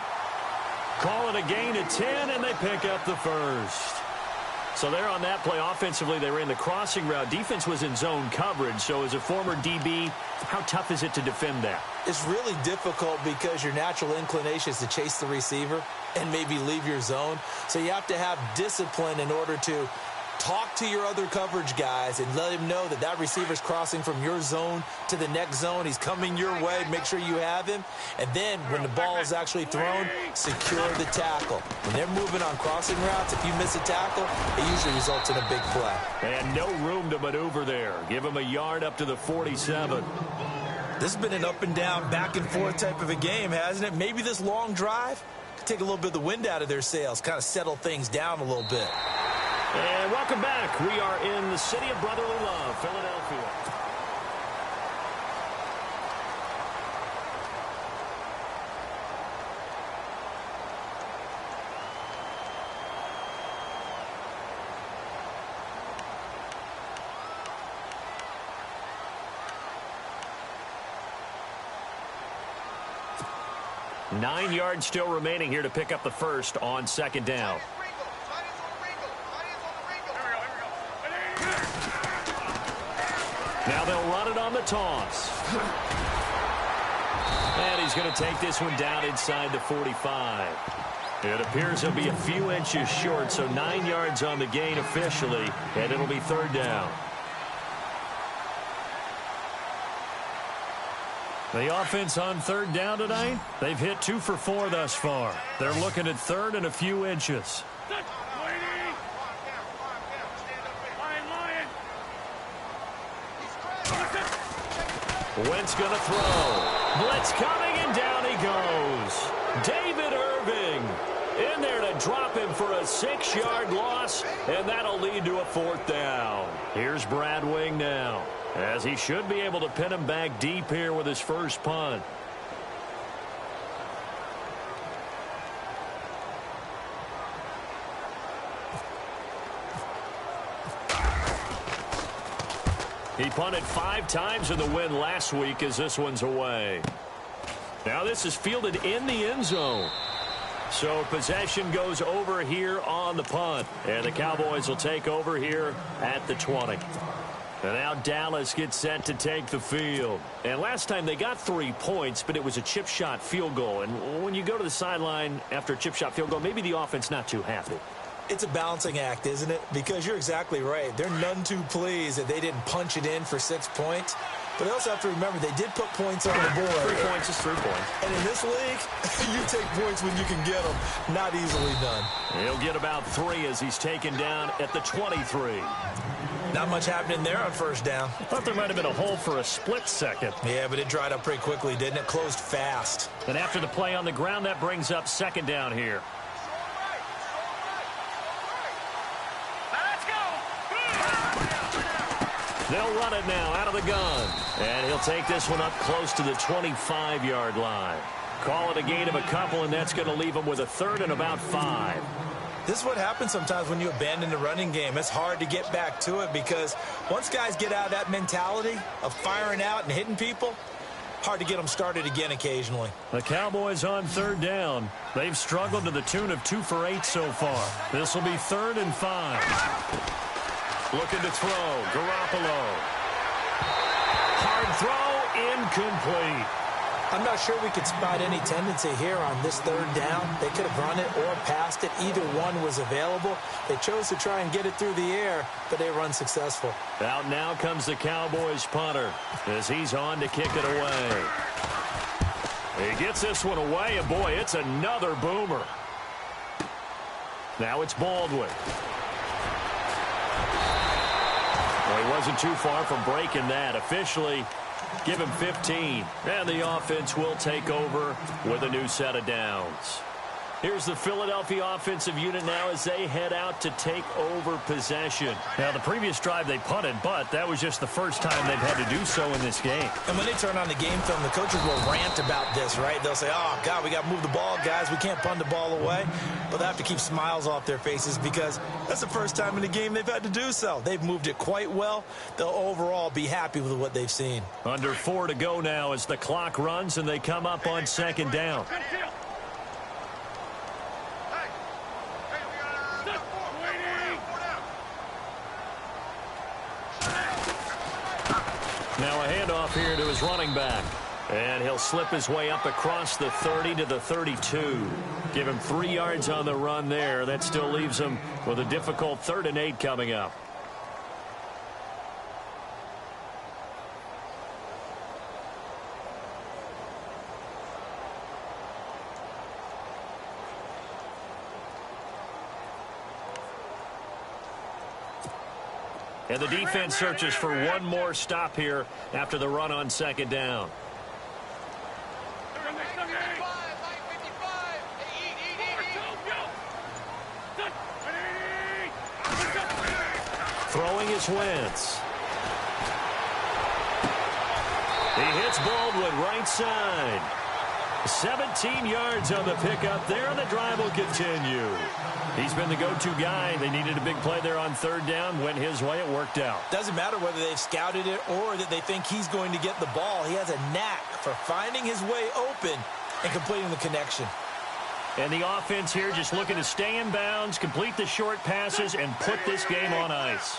Calling a gain of 10, and they pick up the 1st. So there on that play, offensively, they ran the crossing route. Defense was in zone coverage. So as a former DB, how tough is it to defend that? It's really difficult because your natural inclination is to chase the receiver and maybe leave your zone. So you have to have discipline in order to talk to your other coverage guys and let him know that that receiver's crossing from your zone to the next zone. He's coming your way. Make sure you have him. And then when the ball is actually thrown, secure the tackle. When they're moving on crossing routes, if you miss a tackle, it usually results in a big play. And no room to maneuver there. Give him a yard up to the 47. This has been an up and down, back and forth type of a game, hasn't it? Maybe this long drive could take a little bit of the wind out of their sails, kind of settle things down a little bit. And welcome back. We are in the city of brotherly love, Philadelphia. Nine yards still remaining here to pick up the first on second down. Now they'll run it on the toss. And he's going to take this one down inside the 45. It appears he'll be a few inches short, so 9 yards on the gain officially, and it'll be third down. The offense on third down tonight, they've hit 2 for 4 thus far. They're looking at third and a few inches. Wentz going to throw. Blitz coming, and down he goes. David Irving in there to drop him for a 6-yard loss, and that'll lead to a fourth down. Here's Brad Wing now, as he should be able to pin him back deep here with his first punt. He punted 5 times in the win last week as this one's away. Now this is fielded in the end zone. So possession goes over here on the punt. And the Cowboys will take over here at the 20. And now Dallas gets set to take the field. And last time they got 3 points, but it was a chip shot field goal. And when you go to the sideline after a chip shot field goal, maybe the offense not too happy. It's a balancing act, isn't it? Because you're exactly right. They're none too pleased that they didn't punch it in for 6 points. But they also have to remember they did put points on the board. 3 points is 3 points. And in this league, you take points when you can get them. Not easily done. He'll get about 3 as he's taken down at the 23. Not much happening there on first down. I thought there might have been a hole for a split second. Yeah, but it dried up pretty quickly, didn't it? Closed fast. And after the play on the ground, that brings up second down here. They'll run it now out of the gun. And he'll take this one up close to the 25-yard line. Call it a gain of a couple, and that's going to leave him with a third and about 5. This is what happens sometimes when you abandon the running game. It's hard to get back to it because once guys get out of that mentality of firing out and hitting people, hard to get them started again occasionally. The Cowboys on third down. They've struggled to the tune of 2 for 8 so far. This will be third and 5. Looking to throw. Garoppolo. Hard throw. Incomplete. I'm not sure we could spot any tendency here on this third down. They could have run it or passed it. Either one was available. They chose to try and get it through the air, but they were unsuccessful. Out now comes the Cowboys punter as he's on to kick it away. He gets this one away, and boy, it's another boomer. Now it's Baldwin. Well, he wasn't too far from breaking that. Officially, give him 15. And the offense will take over with a new set of downs. Here's the Philadelphia offensive unit now as they head out to take over possession. Now, the previous drive they punted, but that was just the first time they've had to do so in this game. And when they turn on the game film, the coaches will rant about this, right? They'll say, oh, God, we got to move the ball, guys. We can't punt the ball away. But they have to keep smiles off their faces because that's the first time in the game they've had to do so. They've moved it quite well. They'll overall be happy with what they've seen. Under 4 to go now as the clock runs and they come up on second down. Now a handoff here to his running back. And he'll slip his way up across the 30 to the 32. Give him 3 yards on the run there. That still leaves him with a difficult 3rd and 8 coming up. And the defense searches for one more stop here after the run on second down. throwing is Wentz. He hits Baldwin right side. 17 yards on the pickup there, and the drive will continue. He's been the go-to guy. They needed a big play there on third down. Went his way. It worked out. Doesn't matter whether they've scouted it or that they think he's going to get the ball. He has a knack for finding his way open and completing the connection. And the offense here just looking to stay in bounds, complete the short passes, and put this game on ice.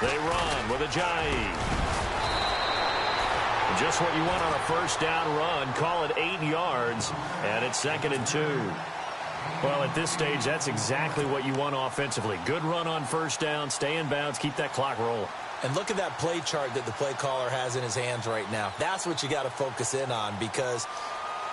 They run with Ajayi. Just what you want on a first down run. Call it 8 yards, and it's 2nd and 2. Well, at this stage, that's exactly what you want offensively. Good run on first down, stay in bounds, keep that clock rolling. And look at that play chart that the play caller has in his hands right now. That's what you got to focus in on, because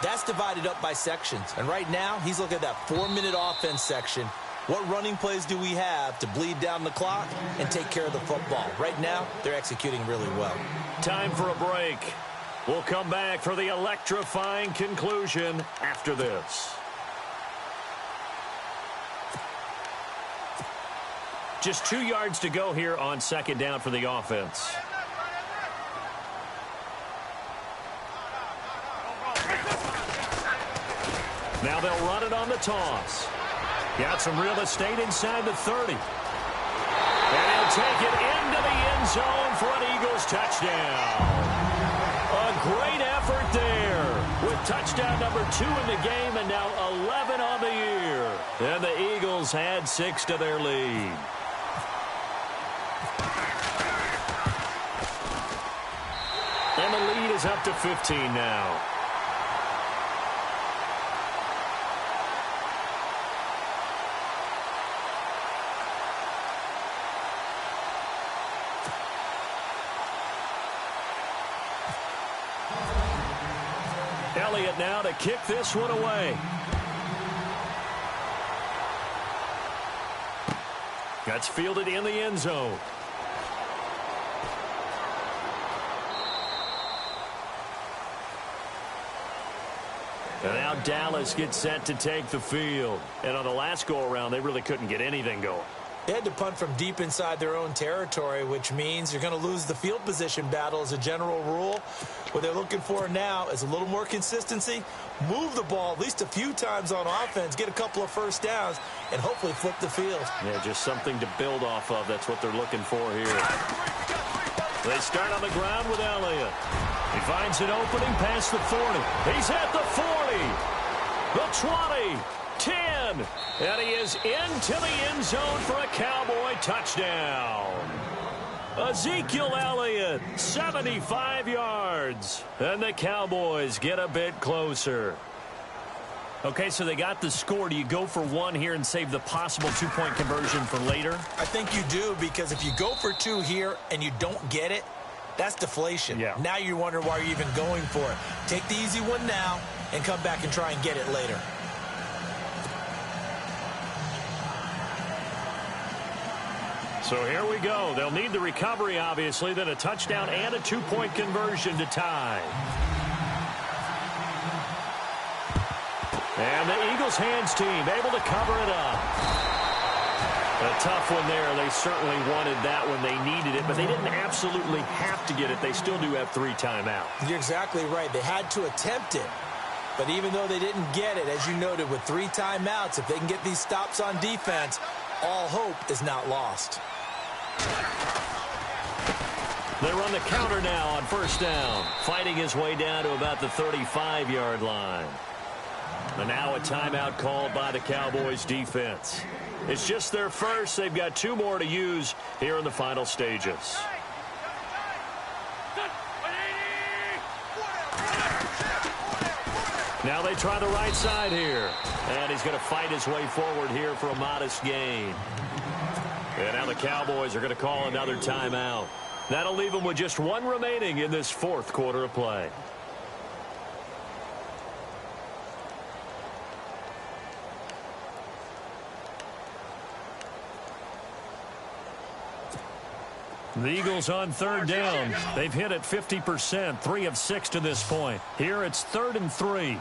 that's divided up by sections. And right now, he's looking at that 4-minute offense section. What running plays do we have to bleed down the clock and take care of the football? Right now, they're executing really well. Time for a break. We'll come back for the electrifying conclusion after this. Just 2 yards to go here on 2nd down for the offense. Now they'll run it on the toss. Got some real estate inside the 30. And he'll take it into the end zone for an Eagles touchdown. A great effort there with touchdown number 2 in the game and now 11 on the year. And the Eagles add 6 to their lead. And the lead is up to 15 now. Elliott now to kick this one away. That's fielded in the end zone. And now Dallas gets set to take the field. And on the last go-around, they really couldn't get anything going. They had to punt from deep inside their own territory, which means you're going to lose the field position battle as a general rule. What they're looking for now is a little more consistency, move the ball at least a few times on offense, get a couple of first downs, and hopefully flip the field. Yeah, just something to build off of. That's what they're looking for here. They start on the ground with Elliott. He finds an opening past the 40. He's at the 40, the 20, 10, and he is into the end zone for a Cowboy touchdown. Ezekiel Elliott, 75 yards, and the Cowboys get a bit closer. Okay, so they got the score. Do you go for 1 here and save the possible 2-point conversion for later? I think you do, because if you go for 2 here and you don't get it, that's deflation. Yeah. Now you wonder why you're even going for it. Take the easy one now and come back and try and get it later. So here we go. They'll need the recovery, obviously, then a touchdown and a 2-point conversion to tie. And the Eagles hands team able to cover it up. A tough one there. They certainly wanted that when they needed it, but they didn't absolutely have to get it. They still do have 3 timeouts. You're exactly right. They had to attempt it. But even though they didn't get it, as you noted, with 3 timeouts, if they can get these stops on defense, all hope is not lost. They run the counter now on first down, fighting his way down to about the 35-yard line. And now a timeout called by the Cowboys defense. It's just their first. They've got 2 more to use here in the final stages. Now they try the right side here. And he's going to fight his way forward here for a modest gain. And now the Cowboys are going to call another timeout. That'll leave them with just 1 remaining in this 4th quarter of play. The Eagles on third down. They've hit it 50%, 3 of 6 to this point. Here it's 3rd and 3.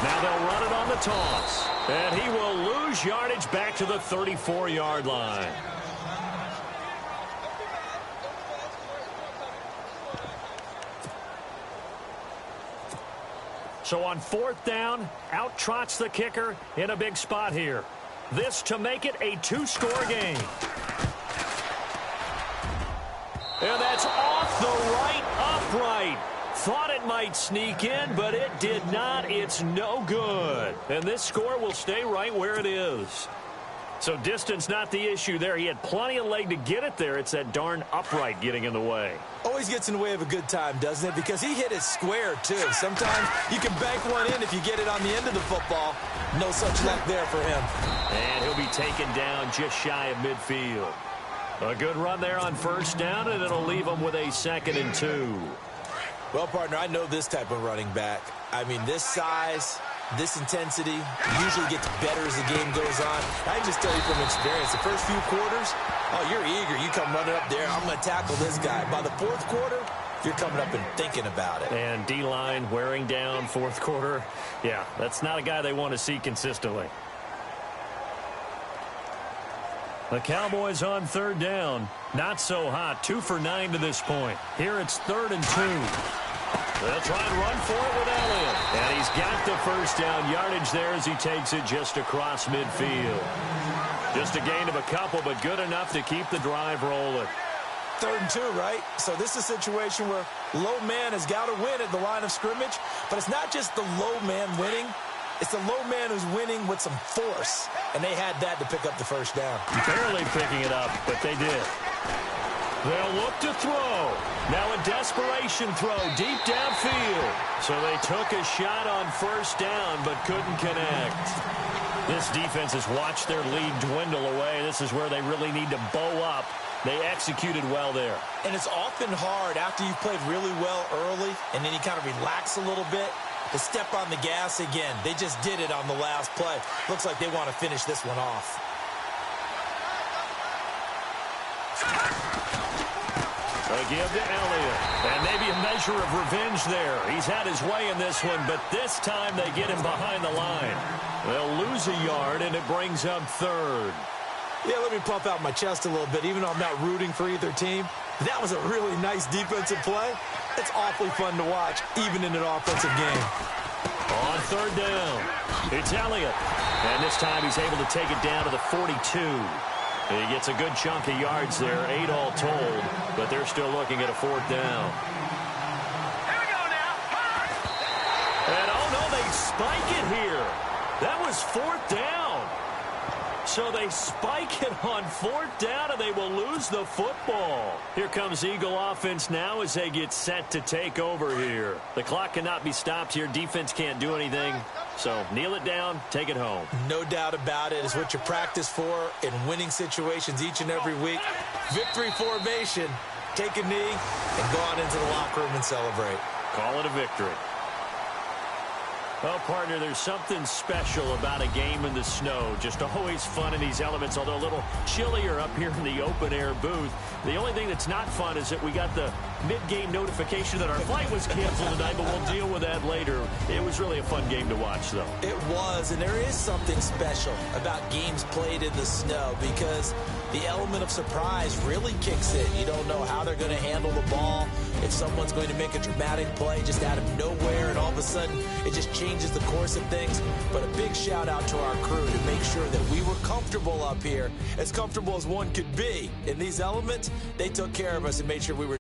Now they'll run it on the toss. And he will lose yardage back to the 34-yard line. So on 4th down, out trots the kicker in a big spot here. This to make it a 2-score game. And that's off the right upright. Thought it might sneak in, but it did not. It's no good. And this score will stay right where it is. So distance not the issue there. He had plenty of leg to get it there. It's that darn upright getting in the way. Always gets in the way of a good time, doesn't it? Because he hit it square, too. Sometimes you can bank one in if you get it on the end of the football. No such luck there for him. And he'll be taken down just shy of midfield. A good run there on 1st down, and it'll leave him with a 2nd and 2. Well, partner, I know this type of running back. I mean, this size, this intensity usually gets better as the game goes on. I can just tell you from experience, the first few quarters, oh, you're eager. You come running up there, I'm going to tackle this guy. By the 4th quarter, you're coming up and thinking about it. And D-line wearing down 4th quarter. Yeah, that's not a guy they want to see consistently. The Cowboys on 3rd down. Not so hot. 2 for 9 to this point. Here it's 3rd and 2. They'll try and run for it with Elliott. And he's got the 1st down yardage there as he takes it just across midfield. Just a gain of a couple, but good enough to keep the drive rolling. 3rd and 2, right? So this is a situation where low man has got to win at the line of scrimmage. But it's not just the low man winning. It's the low man who's winning with some force. And they had that to pick up the 1st down. Barely picking it up, but they did. They'll look to throw. Now a desperation throw deep downfield. So they took a shot on 1st down, but couldn't connect. This defense has watched their lead dwindle away. This is where they really need to bow up. They executed well there. And it's often hard after you've played really well early, and then you kind of relax a little bit, to step on the gas again. They just did it on the last play. Looks like they want to finish this one off. A give to Elliott. And maybe a measure of revenge there. He's had his way in this one, but this time they get him behind the line. They'll lose a yard, and it brings up 3rd. Yeah, let me pump out my chest a little bit, even though I'm not rooting for either team. That was a really nice defensive play. It's awfully fun to watch, even in an offensive game. On 3rd down, it's Elliott. And this time he's able to take it down to the 42. He gets a good chunk of yards there, 8 all told, but they're still looking at a 4th down. Here we go now. And oh no, they spike it here. That was 4th down. So they spike it on 4th down, and they will lose the football. Here comes Eagle offense now as they get set to take over here. The clock cannot be stopped here. Defense can't do anything. So kneel it down, take it home. No doubt about it. It's what you practice for in winning situations each and every week. Victory formation. Take a knee and go on into the locker room and celebrate. Call it a victory. Well, partner, there's something special about a game in the snow. Just always fun in these elements, although a little chillier up here in the open-air booth. The only thing that's not fun is that we got the mid-game notification that our flight was canceled tonight, but we'll deal with that later. It was really a fun game to watch, though. It was, and there is something special about games played in the snow because the element of surprise really kicks in. You don't know how they're going to handle the ball, if someone's going to make a dramatic play just out of nowhere, and all of a sudden it just changes the course of things. But a big shout out to our crew to make sure that we were comfortable up here, as comfortable as one could be. In these elements, they took care of us and made sure we were